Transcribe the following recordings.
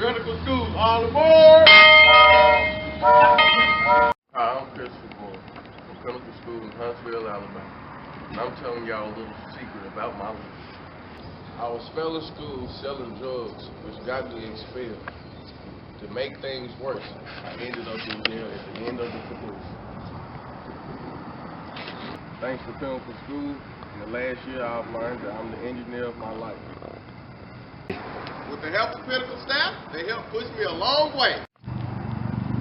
Pinnacle Schools, all aboard! Hi, I'm Christopher Moore from Pinnacle School in Huntsville, Alabama. And I'm telling y'all a little secret about my life. I was spelling school selling drugs, which got me expelled. To make things worse, I ended up in jail at the end of the Caboose. Thanks to Pinnacle School, in the last year I've learned that I'm the engineer of my life. With the help of Pinnacle staff, they helped push me a long way.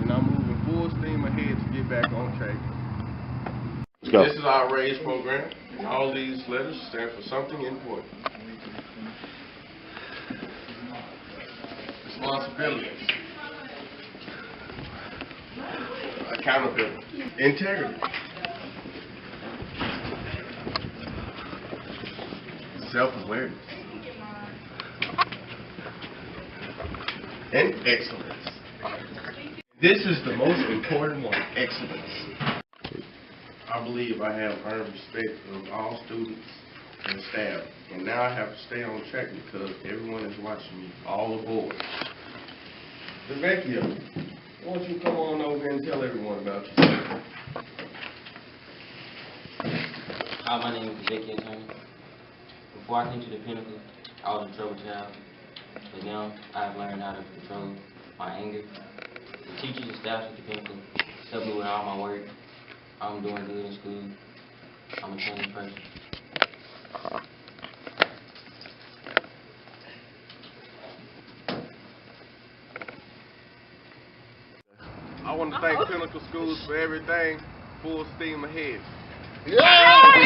And I'm moving full steam ahead to get back on track. Let's go. This is our RAISE program, and all these letters stand for something important. Responsibilities. Accountability. Integrity. Self-awareness. And excellence. This is the most important one, excellence. I believe I have earned respect of all students and staff, and now I have to stay on track because everyone is watching me. All aboard. Vecchio, why don't you come on over and tell everyone about yourself? Hi, my name is Vecchio Tony. Before I came to the Pinnacle, I was a trouble child. But now I've learned how to control my anger. The teachers and staff at the Pinnacle help me with all my work. I'm doing good in school. I'm a changed person. I want to thank Pinnacle Schools for everything. Full steam ahead. Yeah!